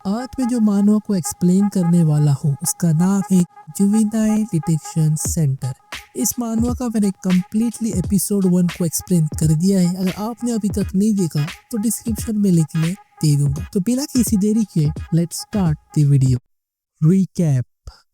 आज मैं जो मानव को एक्सप्लेन करने वाला हूँ उसका नाम है जुवेनाइल डिटेक्शन सेंटर। इस मानव का मैंने कम्प्लीटली एपिसोड 1 को एक्सप्लेन कर दिया है। अगर आपने अभी तक नहीं देखा तो डिस्क्रिप्शन में लिंक में दे दूंगा। तो बिना किसी देरी के let's start the video. Recap.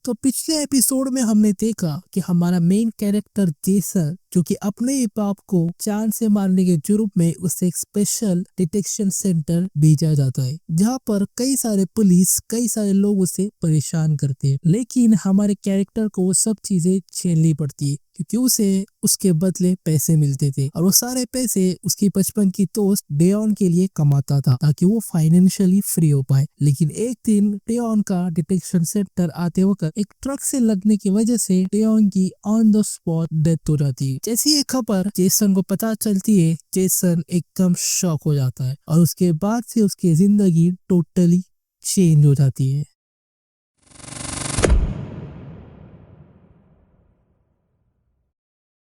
तो पिछले एपिसोड में हमने देखा कि हमारा मेन कैरेक्टर जेसन, जो कि अपने ही बाप को जान से मारने के जुर्म में उसे एक स्पेशल डिटेक्शन सेंटर भेजा जाता है, जहाँ पर कई सारे पुलिस कई सारे लोग उसे परेशान करते हैं। लेकिन हमारे कैरेक्टर को वो सब चीजें झेलनी पड़ती है क्योंकि उसे उसके बदले पैसे मिलते थे और वो सारे पैसे उसकी बचपन की दोस्त डेयन के लिए कमाता था ताकि वो फाइनेंशियली फ्री हो पाए। लेकिन एक दिन डेयन का डिटेक्शन सेंटर आते वक्त एक ट्रक से लगने की वजह से डेयन की ऑन द स्पॉट डेथ हो जाती है। जैसी ये खबर जेसन को पता चलती है, जेसन एकदम शॉक हो जाता है और उसके बाद से उसकी जिंदगी टोटली चेंज हो जाती है।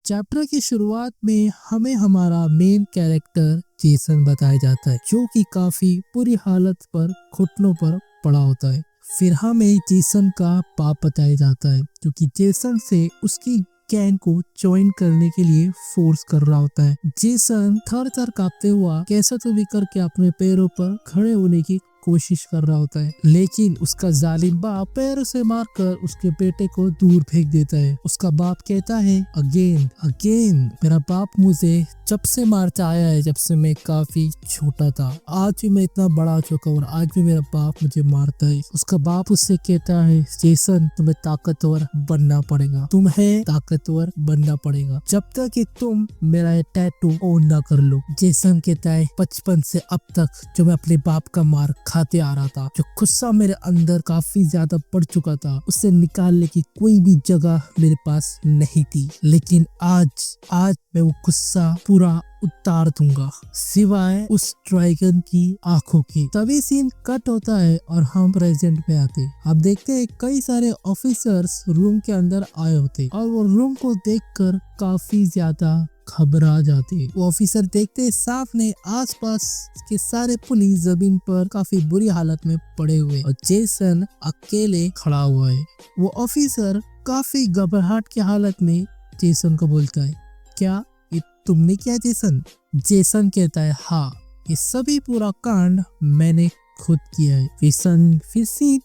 चैप्टर की शुरुआत में हमें हमारा मेन कैरेक्टर जेसन बताया जाता है, जो कि काफी बुरी हालत पर घुटनों पर पड़ा होता है। फिर हमें जेसन का बाप बताया जाता है, जो कि जेसन से उसकी गैंग को ज्वाइन करने के लिए फोर्स कर रहा होता है। जेसन थर थर कांपते हुआ कैसे तो भी करके अपने पैरों पर खड़े होने की कोशिश कर रहा होता है, लेकिन उसका जालिम बाप पैर से मारकर उसके बेटे को दूर फेंक देता है। उसका बाप कहता है, अगेन अगेन मेरा बाप मुझे जब से मारता आया है, जब से मैं काफी छोटा था। आज भी मैं इतना बड़ा हो चुका हूँ, आज भी मेरा बाप मुझे मारता है। उसका बाप उससे कहता है, जेसन तुम्हें ताकतवर बनना पड़ेगा, तुम्हें ताकतवर बनना पड़ेगा जब तक कि तुम मेरा ये टैटू ऑन ना कर लो। जेसन कहता है, बचपन से अब तक जो मैं अपने बाप का मार खाते आ रहा था, जो गुस्सा मेरे अंदर काफी ज्यादा बढ़ चुका था, उसे निकालने की कोई भी जगह मेरे पास नहीं थी। लेकिन आज मैं वो गुस्सा पूरा उतार दूंगा, सिवाय उस ड्रैगन की आंखों की। तभी सीन कट होता है और हम प्रेजेंट में आते। अब देखते हैं कई सारे ऑफिसर्स रूम के अंदर आए होते और वो रूम को देखकर काफी ज्यादा घबरा जाते। वो ऑफिसर देखते हैं सामने आसपास के सारे पुलिस जमीन पर काफी बुरी हालत में पड़े हुए और जेसन अकेले खड़ा हुआ है। वो ऑफिसर काफी घबराहट की हालत में जेसन को बोलता है, क्या ये तुमने किया जेसन? जेसन कहता है, हाँ, ये सभी पूरा कांड मैंने खुद किया है। फिर सीन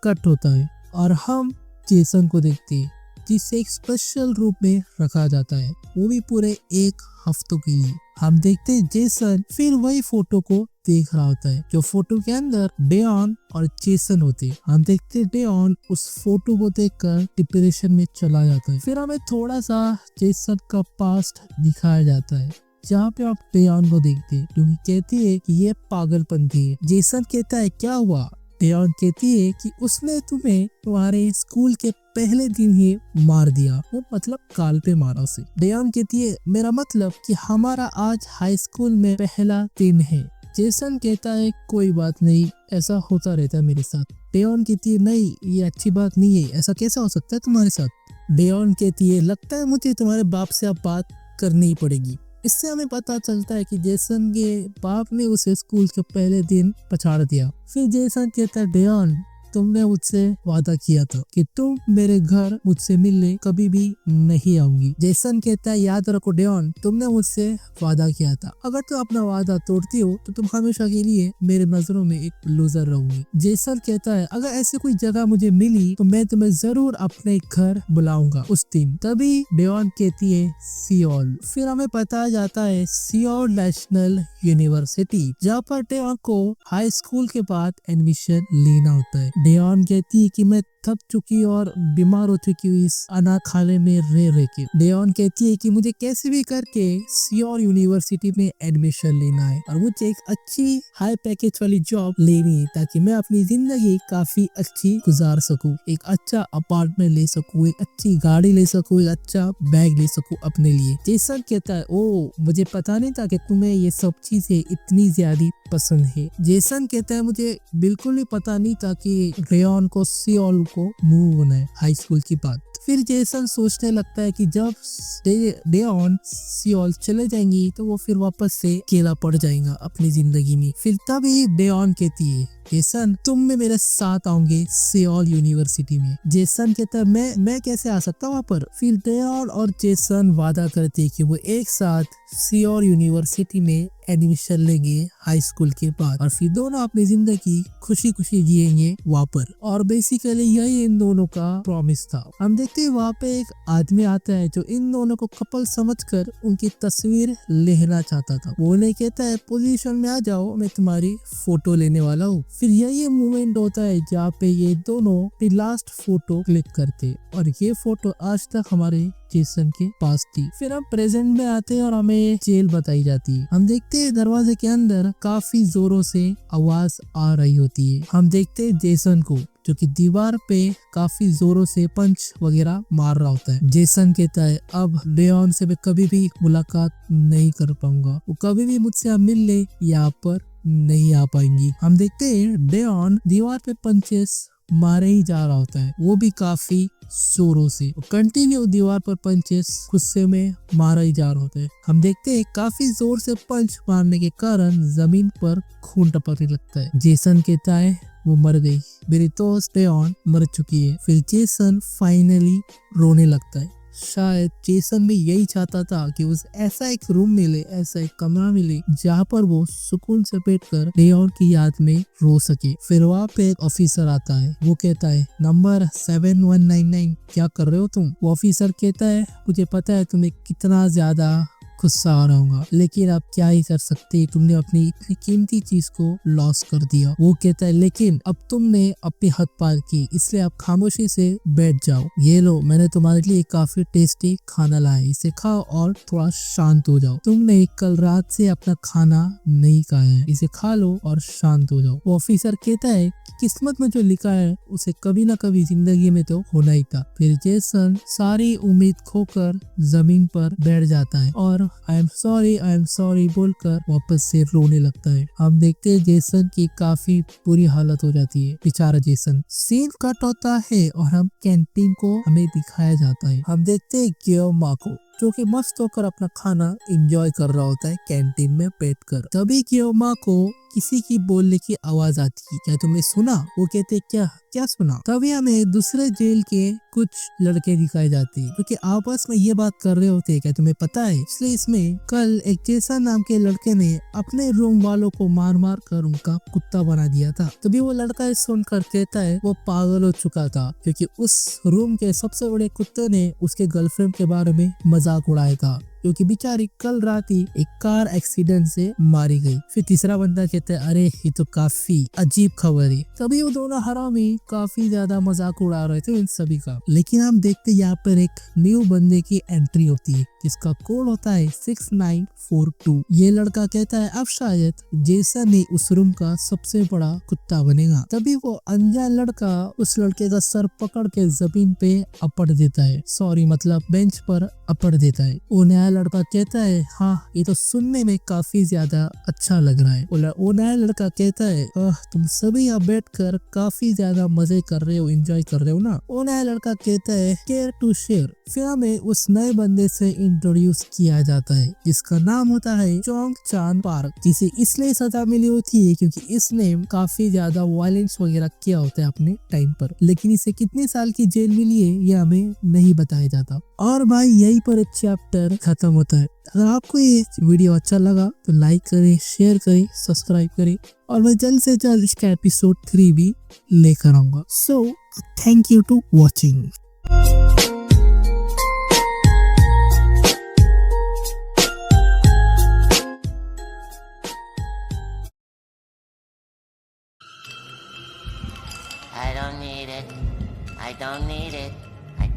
कट होता है और हम जेसन को देखते हैं, जिसे एक स्पेशल रूप में रखा जाता है, वो भी पूरे 1 हफ्तों के लिए। हम देखते हैं जेसन फिर वही फोटो को देख रहा होता है, जो फोटो के अंदर डेयन और जेसन होते हैं। हम देखते हैं डेयन उस फोटो को देखकर डिप्रेशन में चला जाता है। फिर हमें थोड़ा सा जेसन का पास्ट दिखाया जाता है, जहाँ पे आप डेयन को देखते हैं, जो कहती है कि ये पागलपंती है। जेसन कहता है, क्या हुआ? डेयन कहती है कि उसने तुम्हें तुम्हारे स्कूल के पहले दिन ही मार दिया, वो मतलब काल पे मारा उसे। डेयन कहती है, मेरा मतलब कि हमारा आज हाई स्कूल में पहला दिन है। जेसन कहता है, कोई बात नहीं, ऐसा होता रहता है मेरे साथ। डेयन कहती है, नहीं, ये अच्छी बात नहीं है, ऐसा कैसे हो सकता है तुम्हारे साथ? डेयन कहती है, लगता है मुझे तुम्हारे बाप से अब बात करनी ही पड़ेगी। इससे हमें पता चलता है कि जेसन के बाप ने उसे स्कूल के पहले दिन पछाड़ दिया। फिर जेसन कहता है, डेयन, तुमने मुझसे वादा किया था कि तुम मेरे घर मुझसे मिलने कभी भी नहीं आऊंगी। जेसन कहता है, याद रखो डेयन, तुमने मुझसे वादा किया था, अगर तुम अपना वादा तोड़ती हो तो तुम हमेशा के लिए मेरे नजरों में एक लूजर रहोगी। जेसन कहता है, अगर ऐसी कोई जगह मुझे मिली तो मैं तुम्हें जरूर अपने घर बुलाऊंगा उस दिन। तभी डेयन कहती है, सियोल। फिर हमें पता जाता है सियोल नेशनल यूनिवर्सिटी, जहाँ पर डेयन को हाई स्कूल के बाद एडमिशन लेना होता है। डेयन कहती है कि मैं थक चुकी और बीमार हो चुकी हूँ इस अनाथ खाने में रह के। डेयन कहती है कि मुझे कैसे भी करके सियोल यूनिवर्सिटी में एडमिशन लेना है और मुझे एक अच्छी हाई पैकेज वाली जॉब लेनी है, ताकि मैं अपनी जिंदगी काफी अच्छी गुजार सकूं, एक अच्छा अपार्टमेंट ले सकूं, एक अच्छी गाड़ी ले सकूं, एक अच्छा बैग ले सकूं अपने लिए। जेसन कहता है, ओ, मुझे पता नहीं था कि तुम्हें ये सब चीजें इतनी ज्यादा पसंद है। जेसन कहता है, मुझे बिल्कुल ही पता नहीं था कि डेयन को सियोल को मूव होना है हाई स्कूल की बात। फिर जेसन सोचने लगता है कि जब डेओन सियोल चले जाएंगी तो वो फिर वापस से अकेला पड़ जाएगा अपनी जिंदगी में। फिर तभी डेओन कहती है जेसन तुम में मेरे साथ आओगे सियोल यूनिवर्सिटी में। जेसन कहता है मैं कैसे आ सकता वहाँ पर। फिर डेओन और जेसन वादा करते कि वो एक साथ सियोल यूनिवर्सिटी में एडमिशन लेंगे हाई स्कूल के बाद और फिर दोनों अपनी जिंदगी खुशी खुशी जिएंगे वहाँ पर। और बेसिकली यही इन दोनों का प्रॉमिस था। हम देखते हैं वहाँ पे एक आदमी आता है जो इन दोनों को कपल समझकर उनकी तस्वीर लेना चाहता था। वो उन्हें कहता है पोजीशन में आ जाओ, मैं तुम्हारी फोटो लेने वाला हूँ। फिर यही मोमेंट होता है जहाँ पे ये दोनों अपनी लास्ट फोटो क्लिक करते और ये फोटो आज तक हमारे जेसन के पास थी। फिर हम प्रेजेंट में आते हैं और हमें जेल बताई जाती है। हम देखते हैं दरवाजे के अंदर काफी जोरों से आवाज आ रही होती है। हम देखते हैं जेसन को जो कि दीवार पे काफी जोरों से पंच वगैरह मार रहा होता है। जेसन कहता है अब डेओन से मैं कभी भी मुलाकात नहीं कर पाऊंगा, वो कभी भी मुझसे मिलने यहाँ पर नहीं आ पाएंगी। हम देखते हैं डेओन दीवार पे पंचेस मारे ही जा रहा होता है, वो भी काफी जोरों से कंटिन्यू दीवार पर पंचेस गुस्से में मारा ही जा रहा होता है। हम देखते हैं काफी जोर से पंच मारने के कारण जमीन पर खून टपकने लगता है। जेसन कहता है वो मर गई, मेरी दोस्त डेओन मर चुकी है। फिर जेसन फाइनली रोने लगता है। शायद जेसन भी यही चाहता था कि उस ऐसा एक रूम मिले, ऐसा एक कमरा मिले जहाँ पर वो सुकून से बैठकर डेओन की याद में रो सके। फिर वहाँ पे एक ऑफिसर आता है, वो कहता है नंबर 7199 क्या कर रहे हो तुम। वो ऑफिसर कहता है मुझे पता है तुम्हें कितना ज्यादा गुस्सा आ रहा होगा, लेकिन आप क्या ही कर सकते, तुमने अपनी इतनी कीमती चीज को लॉस कर दिया। वो कहता है लेकिन अब तुमने अपनी हद पार की, इसलिए आप खामोशी से बैठ जाओ। ये लो मैंने तुम्हारे लिए काफी टेस्टी खाना लाया, इसे खाओ और थोड़ा शांत हो जाओ। तुमने कल रात से अपना खाना नहीं खाया है, इसे खा लो और शांत हो जाओ। वो ऑफिसर कहता है कि किस्मत में जो लिखा है उसे कभी ना कभी जिंदगी में तो होना ही था। फिर जेसन सारी उम्मीद खोकर जमीन पर बैठ जाता है और आई एम सॉरी बोलकर वापस से रोने लगता है। हम देखते हैं जेसन की काफी बुरी हालत हो जाती है, बेचारा जेसन। सीन कट होता है और हम कैंटीन को हमें दिखाया जाता है। हम देखते हैं गियोमा को जो कि मस्त होकर अपना खाना एंजॉय कर रहा होता है कैंटीन में बैठकर। तभी गियोमा को किसी की बोलने की आवाज आती है, क्या तुमने सुना। वो कहते क्या सुना। तभी हमें दूसरे जेल के कुछ लड़के दिखाए जाते हैं जो कि आपस में ये बात कर रहे होते हैं, क्या तुम्हें पता है इसलिए इसमें कल एक जेसन नाम के लड़के ने अपने रूम वालों को मार मार कर उनका कुत्ता बना दिया था। तभी वो लड़का सुनकर कहता है वो पागल हो चुका था क्योंकि उस रूम के सबसे बड़े कुत्ते ने उसके गर्लफ्रेंड के बारे में मजाक उड़ाया था, क्योंकि बेचारी कल रात ही एक कार एक्सीडेंट से मारी गई। फिर तीसरा बंदा कहता है अरे ये तो काफी अजीब खबर है। तभी वो दोनों हरामी काफी ज्यादा मजाक उड़ा रहे थे इन सभी का। लेकिन हम देखते यहाँ पर एक न्यू बंदे की एंट्री होती है जिसका कोड होता है 6942। ये लड़का कहता है अब शायद जेसन ही उस रूम का सबसे बड़ा कुत्ता बनेगा। तभी वो अनजान लड़का उस लड़के का सर पकड़ के जमीन पे अपड़ देता है, सॉरी मतलब बेंच पर अपड़ देता है। वो नया लड़का कहता है हाँ ये तो सुनने में काफी ज्यादा अच्छा लग रहा है। वो नया लड़का कहता है तुम सभी यहाँ बैठकर काफी ज्यादा मजे कर रहे हो, एंजॉय कर रहे हो ना। वो नया लड़का कहता है केयर टू शेयर। फिर हमें उस नए बंदे से इंट्रोड्यूस किया जाता है जिसका नाम होता है चोंग चान पार्क, जिसे इसलिए सजा मिली होती है क्योंकि इसने काफी ज्यादा वायलेंस वगैरह किया होता है अपने टाइम पर, लेकिन इसे कितने साल की जेल मिली है ये हमें नहीं बताया जाता। और भाई यहीं पर चैप्टर खत्म होता है। अगर आपको ये वीडियो अच्छा लगा तो लाइक करें, शेयर करें, सब्सक्राइब करें और मैं जल्द से जल्द इसका एपिसोड 3 भी लेकर आऊंगा। So thank you to watching. I don't need it. I